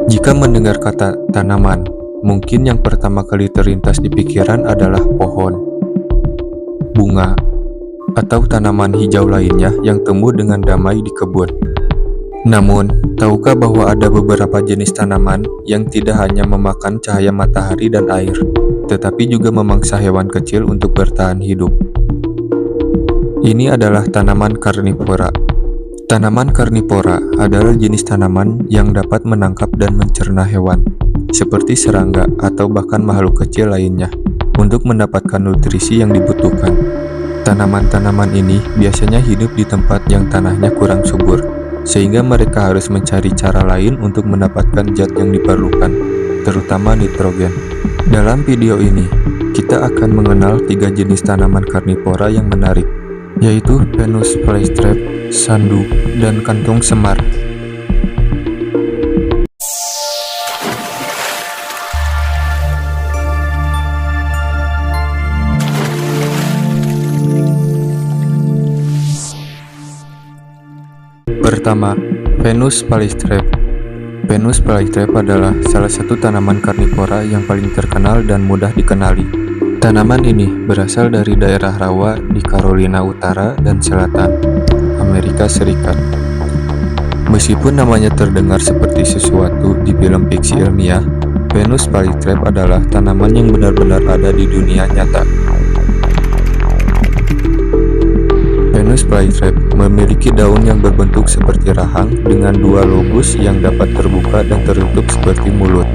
Jika mendengar kata tanaman, mungkin yang pertama kali terlintas di pikiran adalah pohon, bunga, atau tanaman hijau lainnya yang tumbuh dengan damai di kebun. Namun, tahukah bahwa ada beberapa jenis tanaman yang tidak hanya memakan cahaya matahari dan air, tetapi juga memangsa hewan kecil untuk bertahan hidup? Ini adalah tanaman karnivora. Tanaman karnivora adalah jenis tanaman yang dapat menangkap dan mencerna hewan, seperti serangga atau bahkan makhluk kecil lainnya, untuk mendapatkan nutrisi yang dibutuhkan. Tanaman-tanaman ini biasanya hidup di tempat yang tanahnya kurang subur, sehingga mereka harus mencari cara lain untuk mendapatkan zat yang diperlukan, terutama nitrogen. Dalam video ini, kita akan mengenal 3 jenis tanaman karnivora yang menarik, yaitu Venus flytrap, sandu, dan kantung semar. Pertama, Venus flytrap. Venus flytrap adalah salah satu tanaman karnivora yang paling terkenal dan mudah dikenali. Tanaman ini berasal dari daerah rawa di Carolina Utara dan Selatan, Amerika Serikat. Meskipun namanya terdengar seperti sesuatu di film fiksi ilmiah, Venus flytrap adalah tanaman yang benar-benar ada di dunia nyata. Venus flytrap memiliki daun yang berbentuk seperti rahang dengan 2 lobus yang dapat terbuka dan tertutup seperti mulut.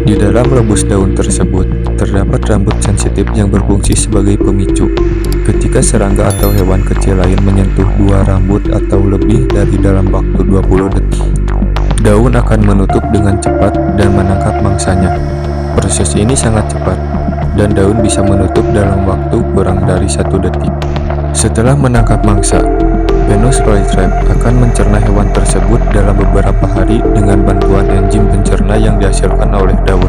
Di dalam lobus daun tersebut, terdapat rambut sensitif yang berfungsi sebagai pemicu. Ketika serangga atau hewan kecil lain menyentuh 2 rambut atau lebih dari dalam waktu 20 detik, daun akan menutup dengan cepat dan menangkap mangsanya. Proses ini sangat cepat, dan daun bisa menutup dalam waktu kurang dari 1 detik. Setelah menangkap mangsa, Venus flytrap akan mencerna hewan tersebut dalam beberapa hari dengan bantuan enzim pencerna yang dihasilkan oleh daun.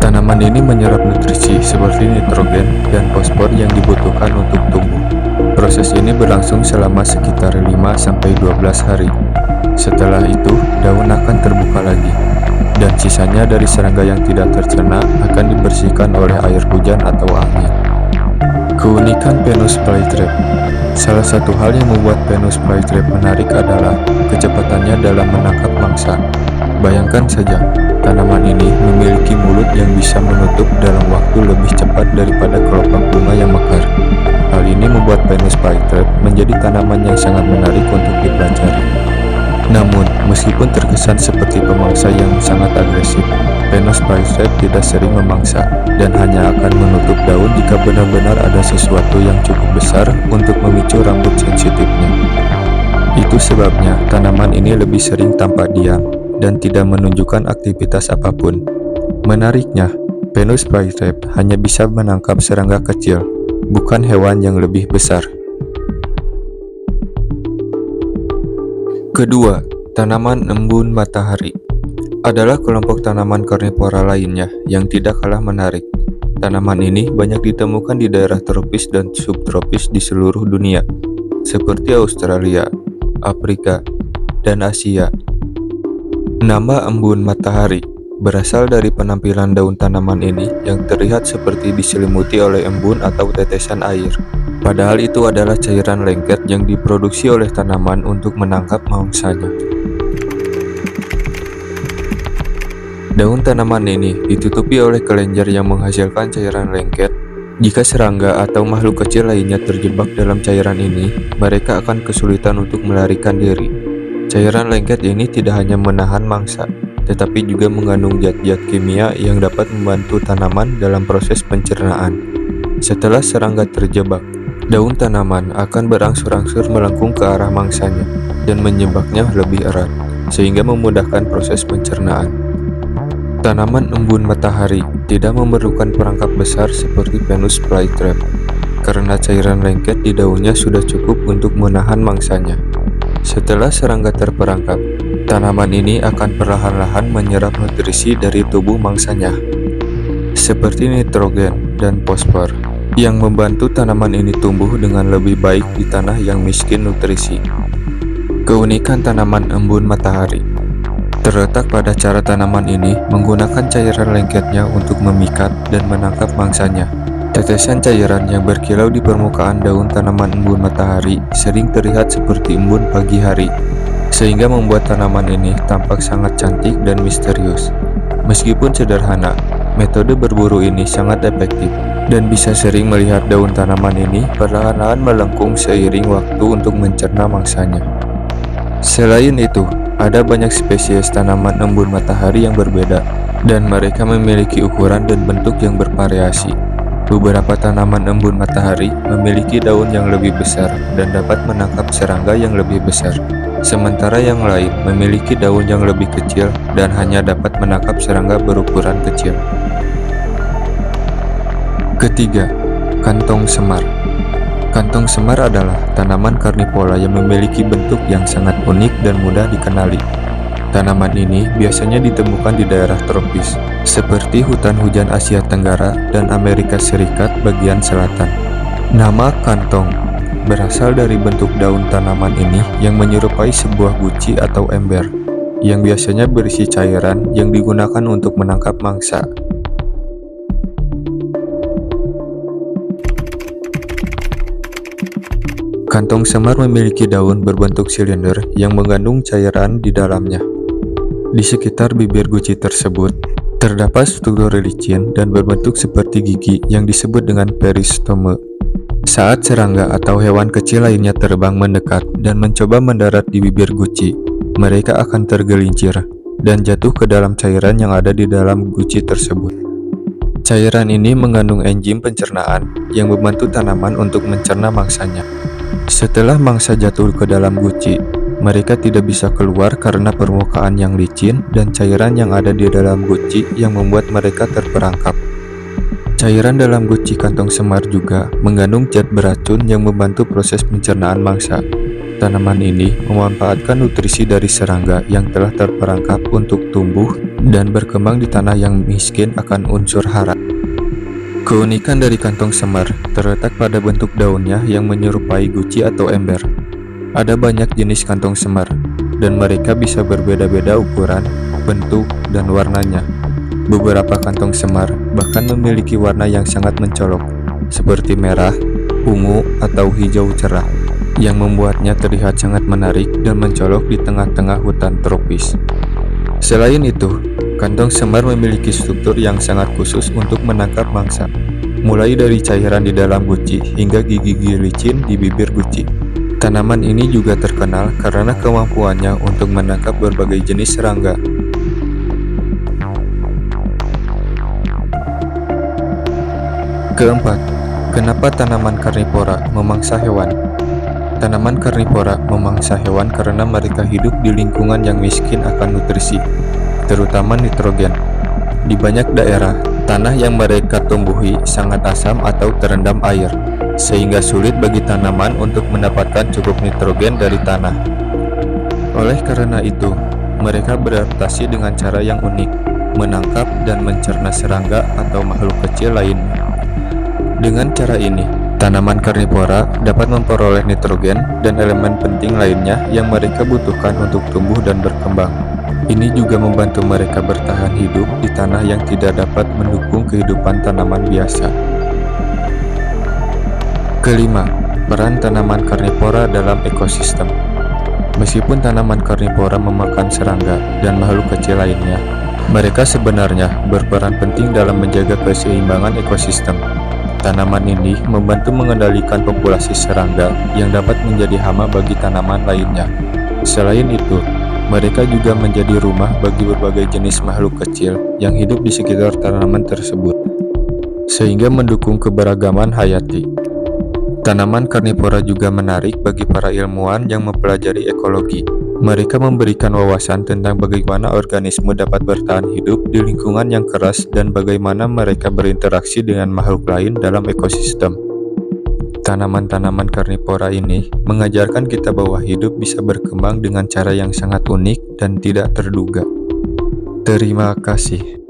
Tanaman ini menyerap nutrisi seperti nitrogen dan fosfor yang dibutuhkan untuk tumbuh. Proses ini berlangsung selama sekitar 5-12 hari. Setelah itu, daun akan terbuka lagi, dan sisanya dari serangga yang tidak tercerna akan dibersihkan oleh air hujan atau angin. Keunikan Venus flytrap. Salah satu hal yang membuat Venus flytrap menarik adalah kecepatannya dalam menangkap mangsa. Bayangkan saja, tanaman ini memiliki mulut yang bisa menutup dalam waktu lebih cepat daripada kelopak bunga yang mekar. Hal ini membuat Venus flytrap menjadi tanaman yang sangat menarik untuk dipelajari. Namun, meskipun terkesan seperti pemangsa yang sangat agresif, Venus flytrap tidak sering memangsa dan hanya akan menutup daun jika benar-benar ada sesuatu yang cukup besar untuk memicu rambut sensitifnya. Itu sebabnya tanaman ini lebih sering tampak diam dan tidak menunjukkan aktivitas apapun. Menariknya, Venus flytrap hanya bisa menangkap serangga kecil, bukan hewan yang lebih besar. Kedua, tanaman embun matahari adalah kelompok tanaman karnivora lainnya yang tidak kalah menarik. Tanaman ini banyak ditemukan di daerah tropis dan subtropis di seluruh dunia, seperti Australia, Afrika, dan Asia. Nama embun matahari berasal dari penampilan daun tanaman ini yang terlihat seperti diselimuti oleh embun atau tetesan air. Padahal itu adalah cairan lengket yang diproduksi oleh tanaman untuk menangkap mangsanya. Daun tanaman ini ditutupi oleh kelenjar yang menghasilkan cairan lengket. Jika serangga atau makhluk kecil lainnya terjebak dalam cairan ini, mereka akan kesulitan untuk melarikan diri. Cairan lengket ini tidak hanya menahan mangsa, tetapi juga mengandung zat-zat kimia yang dapat membantu tanaman dalam proses pencernaan. Setelah serangga terjebak, daun tanaman akan berangsur-angsur melengkung ke arah mangsanya dan menyebaknya lebih erat, sehingga memudahkan proses pencernaan. Tanaman embun matahari tidak memerlukan perangkap besar seperti Venus flytrap, karena cairan lengket di daunnya sudah cukup untuk menahan mangsanya. Setelah serangga terperangkap, tanaman ini akan perlahan-lahan menyerap nutrisi dari tubuh mangsanya, seperti nitrogen dan fosfor, yang membantu tanaman ini tumbuh dengan lebih baik di tanah yang miskin nutrisi. Keunikan tanaman embun matahari. Terletak pada cara tanaman ini menggunakan cairan lengketnya untuk memikat dan menangkap mangsanya. Tetesan cairan yang berkilau di permukaan daun tanaman embun matahari sering terlihat seperti embun pagi hari, sehingga membuat tanaman ini tampak sangat cantik dan misterius. Meskipun sederhana, metode berburu ini sangat efektif dan bisa sering melihat daun tanaman ini perlahan-lahan melengkung seiring waktu untuk mencerna mangsanya. Selain itu, ada banyak spesies tanaman embun matahari yang berbeda, dan mereka memiliki ukuran dan bentuk yang bervariasi. Beberapa tanaman embun matahari memiliki daun yang lebih besar dan dapat menangkap serangga yang lebih besar, sementara yang lain memiliki daun yang lebih kecil dan hanya dapat menangkap serangga berukuran kecil. Ketiga, kantong semar. Kantong semar adalah tanaman karnivora yang memiliki bentuk yang sangat unik dan mudah dikenali. Tanaman ini biasanya ditemukan di daerah tropis, seperti hutan hujan Asia Tenggara dan Amerika Serikat bagian selatan. Nama kantong berasal dari bentuk daun tanaman ini yang menyerupai sebuah guci atau ember, yang biasanya berisi cairan yang digunakan untuk menangkap mangsa. Kantong semar memiliki daun berbentuk silinder yang mengandung cairan di dalamnya. Di sekitar bibir guci tersebut, terdapat struktur licin dan berbentuk seperti gigi yang disebut dengan peristome. Saat serangga atau hewan kecil lainnya terbang mendekat dan mencoba mendarat di bibir guci, mereka akan tergelincir dan jatuh ke dalam cairan yang ada di dalam guci tersebut. Cairan ini mengandung enzim pencernaan yang membantu tanaman untuk mencerna mangsanya. Setelah mangsa jatuh ke dalam guci, mereka tidak bisa keluar karena permukaan yang licin dan cairan yang ada di dalam guci yang membuat mereka terperangkap. Cairan dalam guci kantong semar juga mengandung zat beracun yang membantu proses pencernaan mangsa. Tanaman ini memanfaatkan nutrisi dari serangga yang telah terperangkap untuk tumbuh dan berkembang di tanah yang miskin akan unsur hara. Keunikan dari kantong semar terletak pada bentuk daunnya yang menyerupai guci atau ember. Ada banyak jenis kantong semar, dan mereka bisa berbeda-beda ukuran, bentuk, dan warnanya. Beberapa kantong semar bahkan memiliki warna yang sangat mencolok, seperti merah, ungu, atau hijau cerah, yang membuatnya terlihat sangat menarik dan mencolok di tengah-tengah hutan tropis. Selain itu, kantong semar memiliki struktur yang sangat khusus untuk menangkap mangsa, mulai dari cairan di dalam guci hingga gigi-gigi licin di bibir guci. Tanaman ini juga terkenal karena kemampuannya untuk menangkap berbagai jenis serangga. Keempat, kenapa tanaman karnivora memangsa hewan? Tanaman karnivora memangsa hewan karena mereka hidup di lingkungan yang miskin akan nutrisi, terutama nitrogen. Di banyak daerah, tanah yang mereka tumbuhi sangat asam atau terendam air, sehingga sulit bagi tanaman untuk mendapatkan cukup nitrogen dari tanah. Oleh karena itu, mereka beradaptasi dengan cara yang unik, menangkap dan mencerna serangga atau makhluk kecil lainnya. Dengan cara ini, tanaman karnivora dapat memperoleh nitrogen dan elemen penting lainnya yang mereka butuhkan untuk tumbuh dan berkembang. Ini juga membantu mereka bertahan hidup di tanah yang tidak dapat mendukung kehidupan tanaman biasa. Kelima, peran tanaman karnivora dalam ekosistem. Meskipun tanaman karnivora memakan serangga dan makhluk kecil lainnya, mereka sebenarnya berperan penting dalam menjaga keseimbangan ekosistem. Tanaman ini membantu mengendalikan populasi serangga yang dapat menjadi hama bagi tanaman lainnya. Selain itu, mereka juga menjadi rumah bagi berbagai jenis makhluk kecil yang hidup di sekitar tanaman tersebut, sehingga mendukung keberagaman hayati. Tanaman karnivora juga menarik bagi para ilmuwan yang mempelajari ekologi. Mereka memberikan wawasan tentang bagaimana organisme dapat bertahan hidup di lingkungan yang keras dan bagaimana mereka berinteraksi dengan makhluk lain dalam ekosistem. Tanaman-tanaman karnivora ini mengajarkan kita bahwa hidup bisa berkembang dengan cara yang sangat unik dan tidak terduga. Terima kasih.